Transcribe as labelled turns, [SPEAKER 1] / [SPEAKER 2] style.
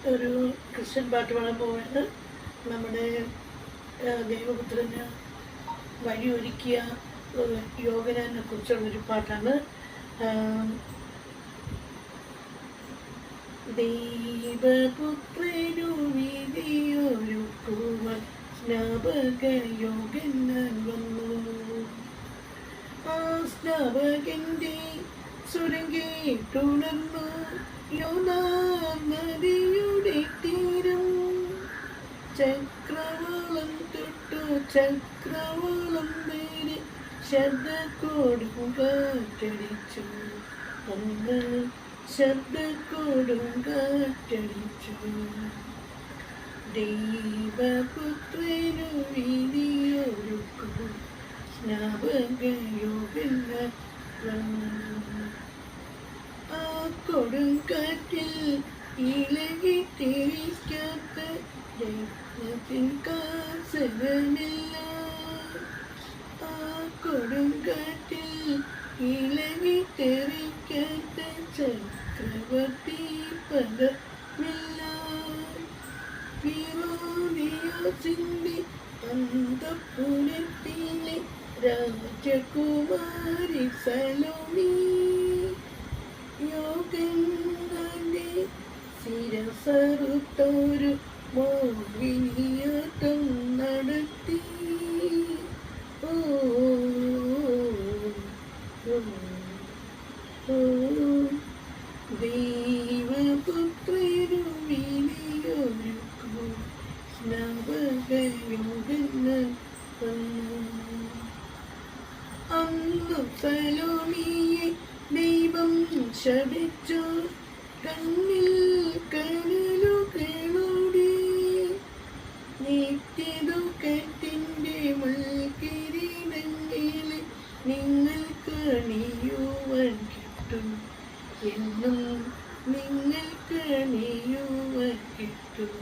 [SPEAKER 1] ഒരു ക്രിസ്ത്യൻ പാട്ട് പാടാൻ പോവുകയാണ്. നമ്മുടെ ദൈവപുത്രന് വഴിയൊരുക്കിയ യോഹന്നാനെ കുറിച്ചുള്ളൊരു പാട്ടാണ്. ദൈവപുത്രനു വിധിയൊരുക്കുവാൻ സ്നാപക യോഹന്നാൻ വന്നു. ആ സ്നാപകന്റെ സ്വരം കേട്ടുണർന്നു യോർദാൻ നദിയുടെ തീരം. ചക്രവാളം തൊട്ടു ചക്രവാളം നേരെ ശബ്ദക്കോടും കാറ്റടിച്ചു. അന്ന് ശബ്ദക്കോടും കാറ്റടിച്ചു. ദൈവപുത്രനു വിധിയൊരുക്കും സ്നാപക യോഹന്നാൻ വന്നു. ആ കൊടുങ്കാറ്റിൽ ഇളകി തിരിക്കാത്ത ദൈവത്തിൻ കാസകമില്ല. ആ കൊടുങ്കാറ്റിൽ ഇളകി തെറിക്കാത്ത ചക്രവർത്തി പദമില്ല. ഫിറോദിയോസിന്റെ അന്തഃപുരത്തിലെ രാജകുമാരി സലോമി യോഹന്നാന്റെ ശിരസറുത്തൊരു മോഹിനിയാട്ടം നടത്തി. ഓ ദൈവപുത്രനു വിധിയൊരുക്കും സ്നാപക യോഹന്നാൻ വന്നു. അന്നു സലോമിയെ ദൈവം ശപിച്ചു. കണ്ണിൽ കനലുകളോടെ നിത്യദുഃഖത്തിന്റെ മുൾക്കിരീടങ്ങളെ നിങ്ങൾക്ക് അണിയുവാൻ കിട്ടും. എന്നും നിങ്ങൾക്ക് അണിയുവാൻ കിട്ടും.